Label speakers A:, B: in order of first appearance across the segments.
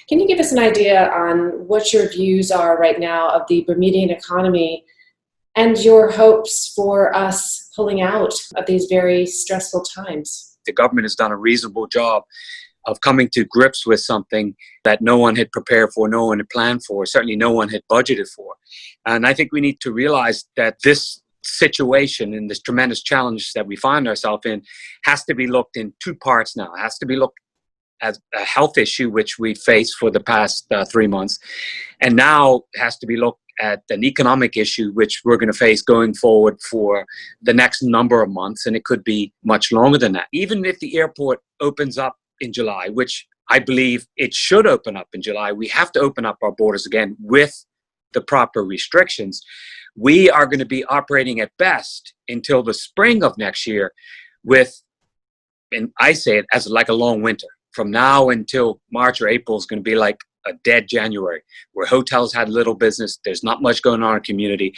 A: Can you give us an idea on what your views are right now of the Bermudian economy and your hopes for us pulling out of these very stressful times?
B: The government has done a reasonable job of coming to grips with something that no one had prepared for, no one had planned for, certainly no one had budgeted for. And I think we need to realize that this situation and this tremendous challenge that we find ourselves in has to be looked in two parts now. It has to be looked as a health issue, which we faced for the past 3 months. And now it has to be looked at an economic issue, which we're going to face going forward for the next number of months. And it could be much longer than that. Even if the airport opens up in July, which I believe it should open up in July, we have to open up our borders again with the proper restrictions. We are going to be operating at best until the spring of next year with, and I say it as like a long winter. From now until March or April is going to be like a dead January, where hotels had little business. There's not much going on in our community,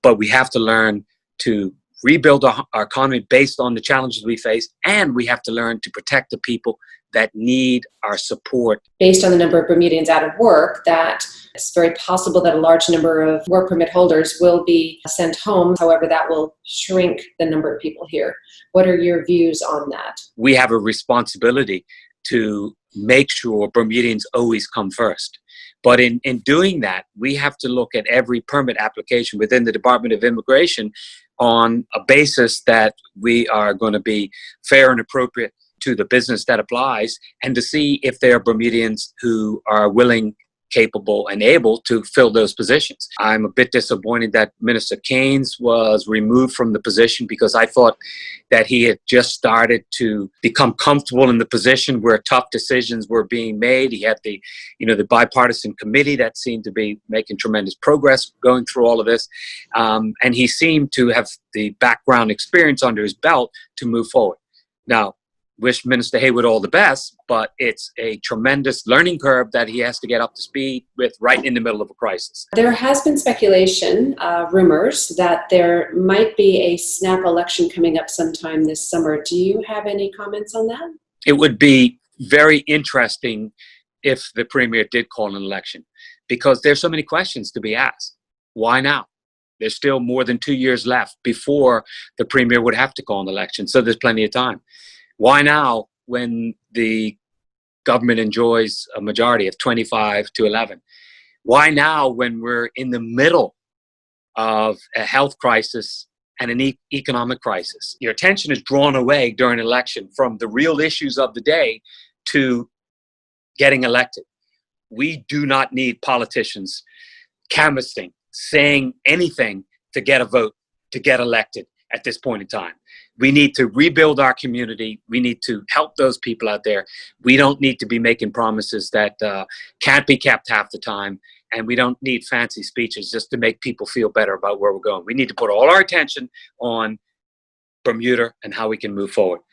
B: but we have to learn to rebuild our economy based on the challenges we face, and we have to learn to protect the people that need our support.
A: Based on the number of Bermudians out of work, that it's very possible that a large number of work permit holders will be sent home. However, that will shrink the number of people here. What are your views on that?
B: We have a responsibility to make sure Bermudians always come first. But in doing that, we have to look at every permit application within the Department of Immigration on a basis that we are going to be fair and appropriate to the business that applies, and to see if there are Bermudians who are willing, capable, and able to fill those positions. I'm a bit disappointed that Minister Keynes was removed from the position, because I thought that he had just started to become comfortable in the position where tough decisions were being made. He had the bipartisan committee that seemed to be making tremendous progress going through all of this. And he seemed to have the background experience under his belt to move forward. Now, wish Minister Haywood all the best, but it's a tremendous learning curve that he has to get up to speed with right in the middle of a crisis.
A: There has been speculation, rumors, that there might be a snap election coming up sometime this summer. Do you have any comments on that?
B: It would be very interesting if the Premier did call an election, because there's so many questions to be asked. Why now? There's still more than 2 years left before the Premier would have to call an election, so there's plenty of time. Why now, when the government enjoys a majority of 25-11? Why now, when we're in the middle of a health crisis and an economic crisis? Your attention is drawn away during an election from the real issues of the day to getting elected. We do not need politicians canvassing, saying anything to get a vote, to get elected at this point in time. We need to rebuild our community. We need to help those people out there. We don't need to be making promises that can't be kept half the time. And we don't need fancy speeches just to make people feel better about where we're going. We need to put all our attention on Bermuda and how we can move forward.